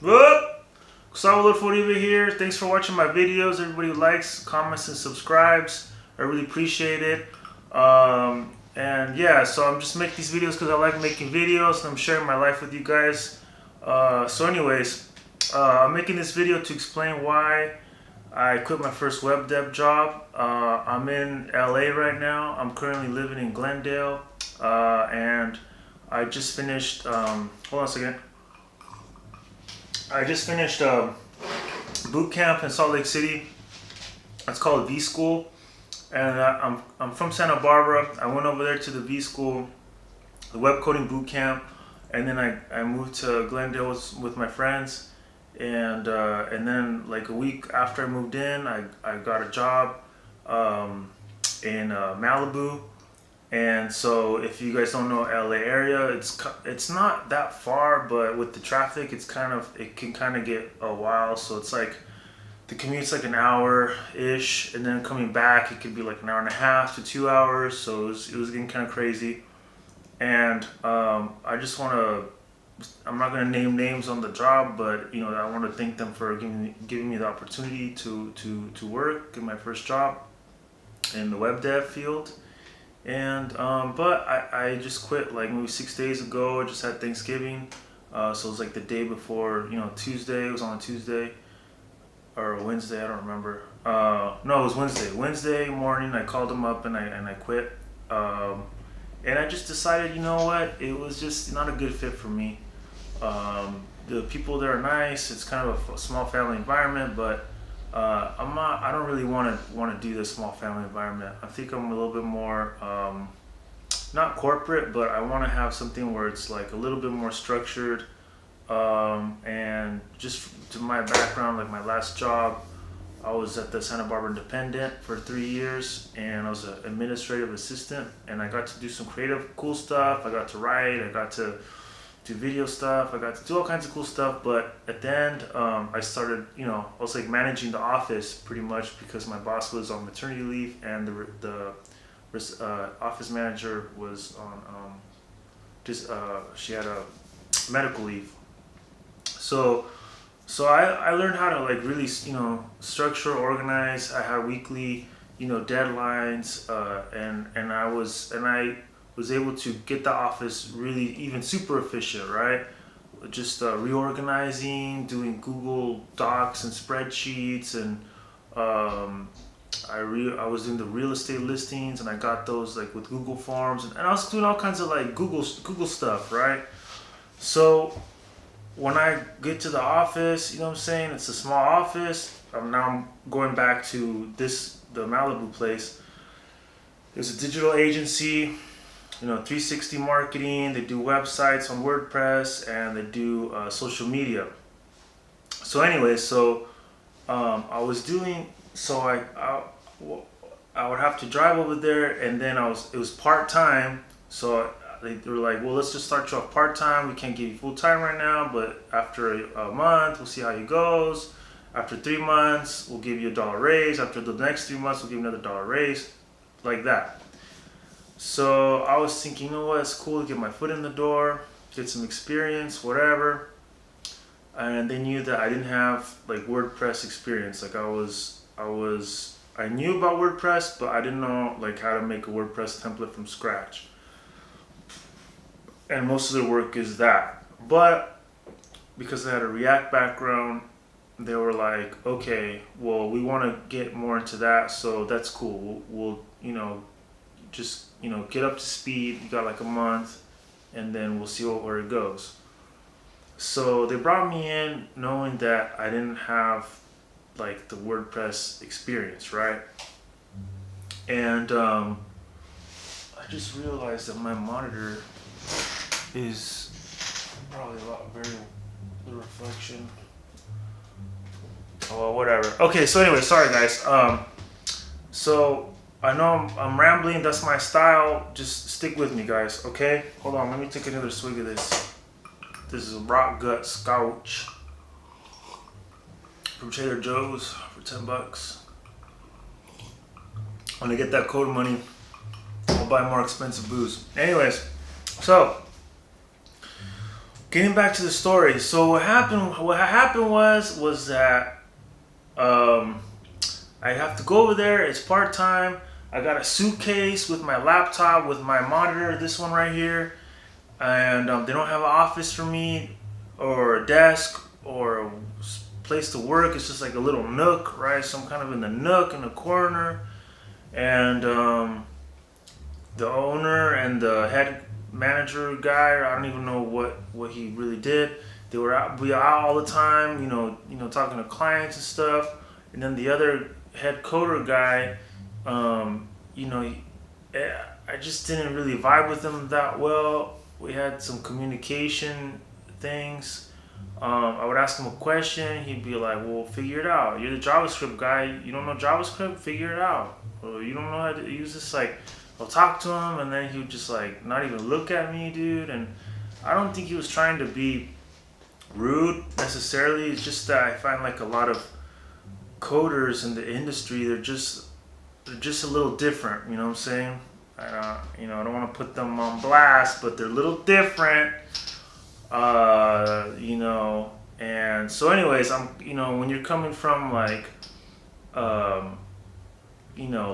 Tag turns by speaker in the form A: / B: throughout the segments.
A: Whoop! Gustavo Uribe here. Thanks for watching my videos. Everybody who likes, comments, and subscribes. I really appreciate it. And yeah, so I'm just making these videos because I like making videos and I'm sharing my life with you guys. I'm making this video to explain why I quit my first web dev job. I'm in LA right now. I'm currently living in Glendale. And I just finished, hold on a second. I just finished boot camp in Salt Lake City. It's called V School, and I'm from Santa Barbara. I went over there to the V School, the web coding boot camp, and then I moved to Glendale with my friends, and then like a week after I moved in, I got a job in Malibu. And so, if you guys don't know LA area, it's not that far, but with the traffic, it can kind of get a while. So it's like the commute's like an hour ish, and then coming back, it could be like an hour and a half to 2 hours. So it was getting kind of crazy. And I just want to, I'm not gonna name names on the job, but I want to thank them for giving me the opportunity to work in my first job in the web dev field. And but I just quit like maybe 6 days ago. I just had Thanksgiving, so it was like the day before, Tuesday. It was on a Tuesday or a Wednesday, I don't remember. No, it was Wednesday. Wednesday morning, I called them up and I quit. And I just decided, you know what, it was just not a good fit for me. The people there are nice. It's kind of a small family environment, but I don't really want to do this small family environment. I think I'm a little bit more, not corporate, but I want to have something where it's like a little bit more structured. And just to my background, like my last job, I was at the Santa Barbara Independent for 3 years, and I was an administrative assistant, and I got to do some creative, cool stuff. I got to write. I got to do video stuff. I got to do all kinds of cool stuff, but at the end, I started, I was like managing the office pretty much because my boss was on maternity leave, and the office manager was on she had a medical leave. So I learned how to like really, structure, organize. I had weekly, deadlines, and I was able to get the office really even super efficient, right? Just reorganizing, doing Google Docs and spreadsheets, and I was doing the real estate listings, and I got those like with Google Forms, and I was doing all kinds of like Google stuff, right? So when I get to the office, you know what I'm saying? It's a small office. Now I'm going back to the Malibu place. There's a digital agency, 360 marketing. They do websites on WordPress, and they do social media. So anyway, I was doing, I would have to drive over there, and then it was part-time. So they were like, well, let's just start you off part-time. We can't give you full-time right now, but after a month, we'll see how it goes. After 3 months, we'll give you $1 raise. After the next 3 months, we'll give you another $1 raise, like that. So I was thinking, you know what, it's cool to get my foot in the door, get some experience, whatever. And they knew that I didn't have like WordPress experience. Like I knew about WordPress, but I didn't know like how to make a WordPress template from scratch. And most of their work is that. But because I had a React background, they were like, okay, well, we want to get more into that, so that's cool. We'll just get up to speed. You got like a month, and then we'll see where it goes. So they brought me in knowing that I didn't have like the WordPress experience, right? And I just realized that my monitor is probably very little reflection. Oh, well, whatever. Okay, so anyway, sorry guys. So I know I'm rambling. That's my style. Just stick with me, guys. Okay? Hold on. Let me take another swig of this. This is a rock gut scotch from Trader Joe's for $10. When I get that code money, I'll buy more expensive booze. Anyways, so getting back to the story. So what happened was that um, I have to go over there. It's part time. I got a suitcase with my laptop, with my monitor, this one right here, and they don't have an office for me, or a desk, or a place to work. It's just like a little nook, right? So I'm kind of in the nook in the corner, and the owner and the head manager guy, I don't even know what he really did. They were out, we out all the time, talking to clients and stuff. And then the other head coder guy, you know, he, I just didn't really vibe with him that well. We had some communication things. I would ask him a question. He'd be like, "Well, figure it out. You're the JavaScript guy. You don't know JavaScript? Figure it out. Or you don't know how to use this." Like, I'll talk to him, and then he would just like not even look at me, dude. And I don't think he was trying to be rude necessarily. It's just that I find like a lot of coders in the industry, they're just a little different. You know what I'm saying? I don't want to put them on blast, but they're a little different. And so, anyways, when you're coming from like,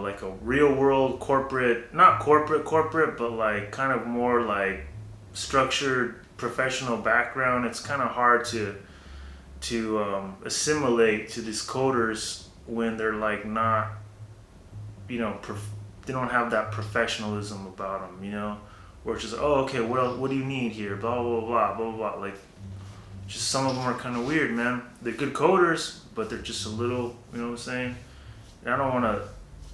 A: like a real world corporate, not corporate, but like kind of more like structured professional background, it's kind of hard to assimilate to these coders when they're like not, they don't have that professionalism about them, where it's just, oh, okay, what do you need here, blah blah blah blah blah, like, just some of them are kind of weird, man. They're good coders, but they're just a little, you know what I'm saying? And I don't want to,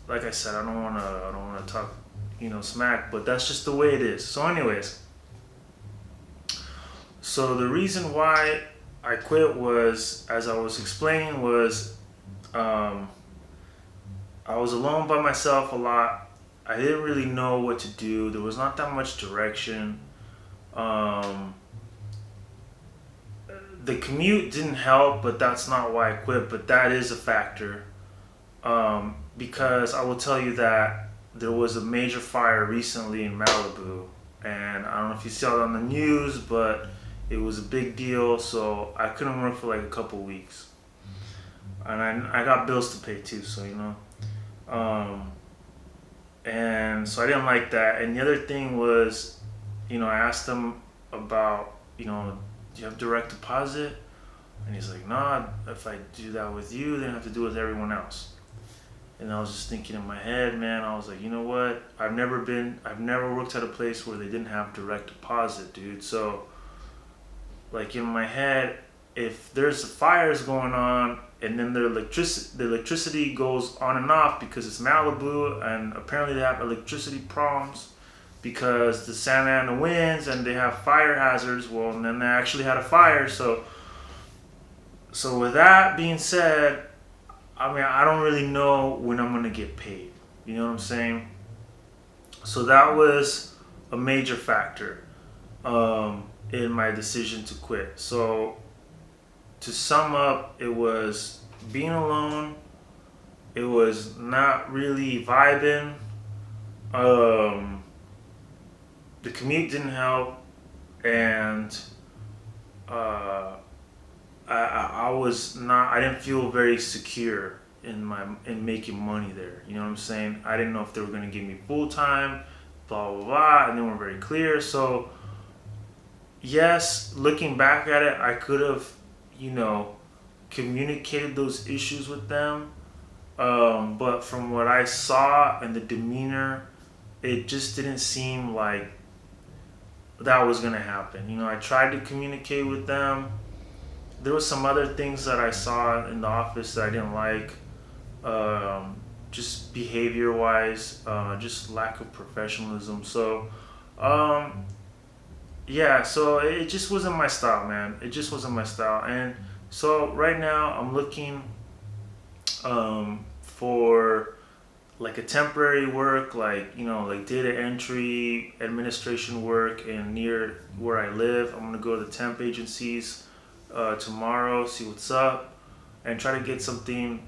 A: like I said, I don't want to talk, smack, but that's just the way it is. So anyways, so the reason why I quit was, as I was explaining, was I was alone by myself a lot. I didn't really know what to do. There was not that much direction. The commute didn't help, but that's not why I quit, but that is a factor. Because I will tell you that there was a major fire recently in Malibu, and I don't know if you saw it on the news, but it was a big deal, so I couldn't work for like a couple weeks. And I got bills to pay too, so and so I didn't like that. And the other thing was, I asked him about, do you have direct deposit? And he's like, nah, if I do that with you, then I have to do it with everyone else. And I was just thinking in my head, man, I was like, you know what? I've never worked at a place where they didn't have direct deposit, dude. So, like, in my head, if there's fires going on and then the electricity goes on and off because it's Malibu, and apparently they have electricity problems because the Santa Ana winds and they have fire hazards, well, and then they actually had a fire. So with that being said, I don't really know when I'm going to get paid. You know what I'm saying? So that was a major factor in my decision to quit. So to sum up, it was being alone. It was not really vibing. The commute didn't help. And I didn't feel very secure in making money there. You know what I'm saying? I didn't know if they were going to give me full time, blah blah blah, and they weren't very clear. So yes, looking back at it, I could have, communicated those issues with them. But from what I saw and the demeanor, it just didn't seem like that was going to happen. I tried to communicate with them. There was some other things that I saw in the office that I didn't like, just behavior wise, just lack of professionalism. So, yeah, so it just wasn't my style, man. It just wasn't my style. And so right now I'm looking for like a temporary work, like, like data entry, administration work, and near where I live. I'm gonna go to the temp agencies tomorrow, see what's up, and try to get something,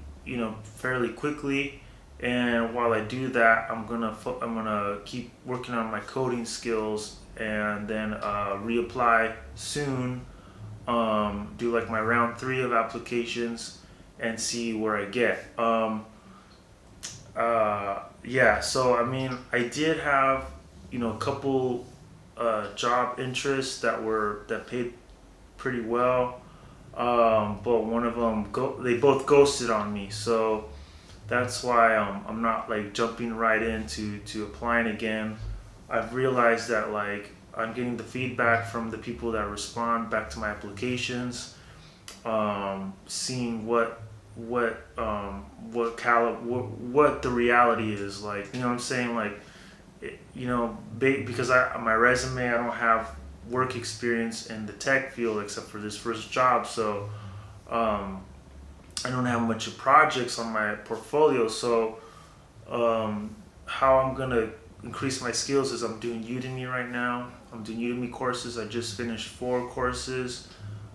A: fairly quickly. And while I do that, I'm gonna keep working on my coding skills and then reapply soon. Do like my round 3 of applications and see where I get. Yeah, so I mean, I did have, a couple job interests that paid pretty well, but one of them they both ghosted on me, so that's why I'm not like jumping right into applying again. I've realized that like I'm getting the feedback from the people that respond back to my applications, seeing what the reality is like. You know what I'm saying? Like, because my resume, I don't have work experience in the tech field except for this first job, so I don't have much of projects on my portfolio. So how I'm gonna increase my skills is I'm doing Udemy right now. I'm doing Udemy courses. I just finished 4 courses.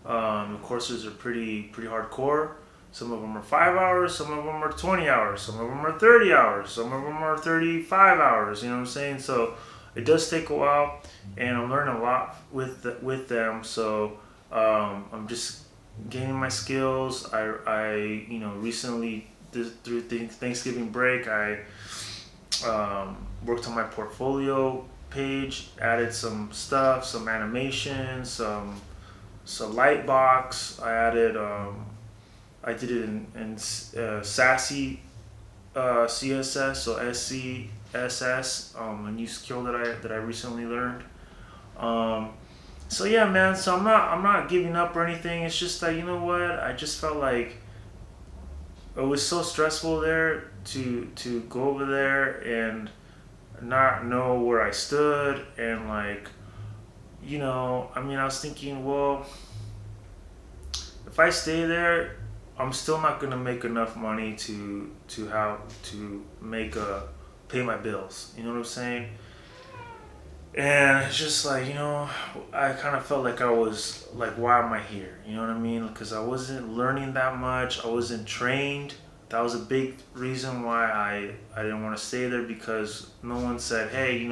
A: The courses are pretty hardcore. Some of them are 5 hours, some of them are 20 hours, some of them are 30 hours, some of them are 35 hours, you know what I'm saying? So it does take a while, and I'm learning a lot with them. So I'm just gaining my skills. I recently, through Thanksgiving break, I worked on my portfolio page, added some stuff, some animations, some light box. I did it in Sassy CSS, so SCSS, a new skill that I recently learned. So yeah, man. So I'm not giving up or anything. It's just that, you know what? I just felt like it was so stressful there to go over there and not know where I stood, and like, I mean, I was thinking, well, if I stay there, I'm still not gonna make enough money to pay my bills. You know what I'm saying? And it's just like, I kind of felt like I was like, why am I here? You know what I mean? Because I wasn't learning that much. I wasn't trained. That was a big reason why I didn't want to stay there, because no one said, hey,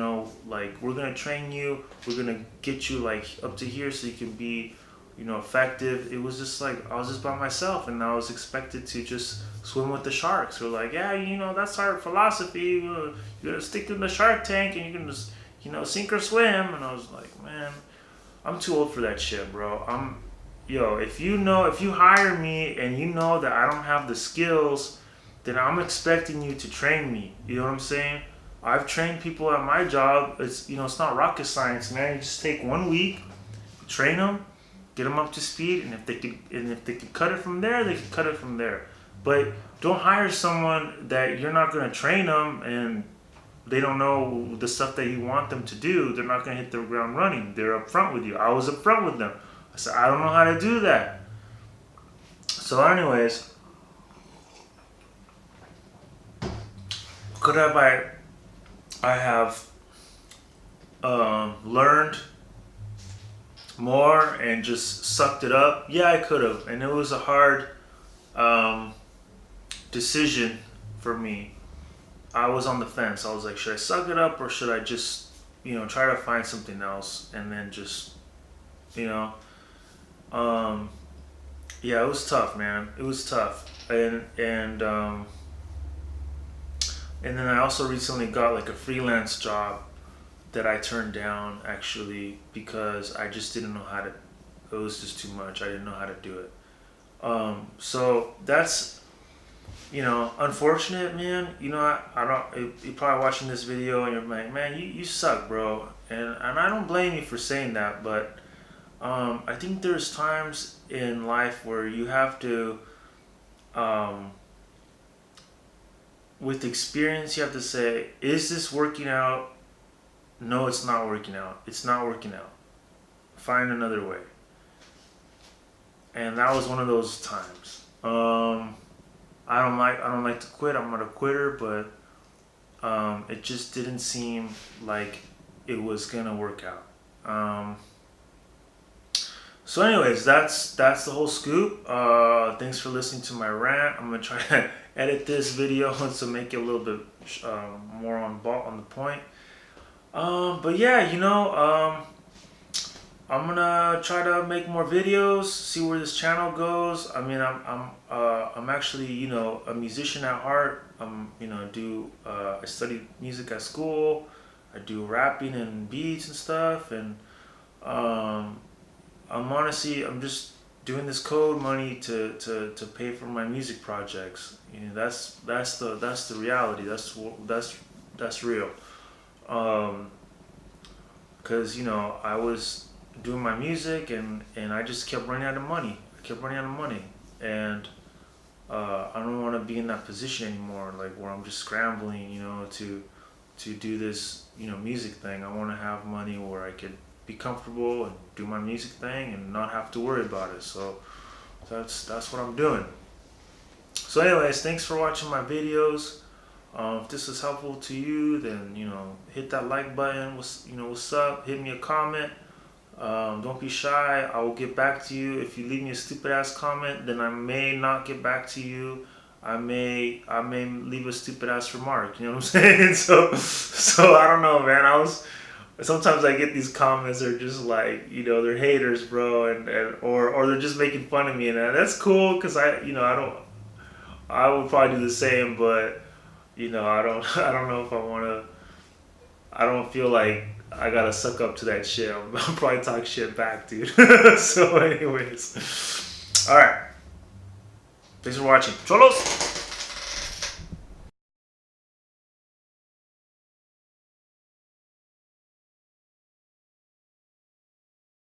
A: like, we're gonna train you. We're gonna get you like up to here so you can be, effective. It was just like, I was just by myself, and I was expected to just swim with the sharks. They're like, yeah, that's our philosophy. You gotta stick in the shark tank, and you can just, sink or swim. And I was like, man, I'm too old for that shit, bro. If you hire me and you know that I don't have the skills, then I'm expecting you to train me. You know what I'm saying? I've trained people at my job. It's not rocket science, man. You just take 1 week, train them, get them up to speed, and if they can cut it from there, they can cut it from there. But don't hire someone that you're not going to train them, and they don't know the stuff that you want them to do. They're not going to hit the ground running. They're upfront with you. I was upfront with them. I said, I don't know how to do that. So anyways, could have I have learned more and just sucked it up? Yeah, I could have. And it was a hard decision for me. I was on the fence. I was like, should I suck it up, or should I just, try to find something else and then just, yeah, it was tough, man. It was tough. And then I also recently got like a freelance job that I turned down, actually, because I just didn't know how to. It was just too much. I didn't know how to do it. So that's, unfortunate, man. I don't. You're probably watching this video and you're like, man, you suck, bro. And I don't blame you for saying that, but I think there's times in life where you have to, with experience, you have to say, is this working out? No, it's not working out. It's not working out. Find another way. And that was one of those times. I don't like to quit. I'm not a quitter, but it just didn't seem like it was gonna work out. So anyways, that's the whole scoop. Thanks for listening to my rant. I'm gonna try to edit this video to make it a little bit more on the point. But yeah, I'm gonna try to make more videos, see where this channel goes. I mean, I'm actually, a musician at heart. I study music at school. I do rapping and beats and stuff, and um, I'm just doing this code money to pay for my music projects. That's the reality. That's real. Um, because I was doing my music and I just kept running out of money. I kept running out of money, and I don't want to be in that position anymore. Like where I'm just scrambling, to do this, music thing. I want to have money where I could be comfortable and do my music thing and not have to worry about it. So that's what I'm doing. So, anyways, thanks for watching my videos. If this is helpful to you, then hit that like button. What's up? Hit me a comment. Don't be shy. I will get back to you. If you leave me a stupid ass comment, then I may not get back to you. I may leave a stupid ass remark. You know what I'm saying? So I don't know, man. Sometimes I get these comments that are just like, they're haters, bro, or they're just making fun of me, and that's cool because I would probably do the same, but I don't I don't know if I want to. I don't feel like I gotta suck up to that shit. I'll probably talk shit back, dude. So, anyways, all right. Thanks for watching, Cholos.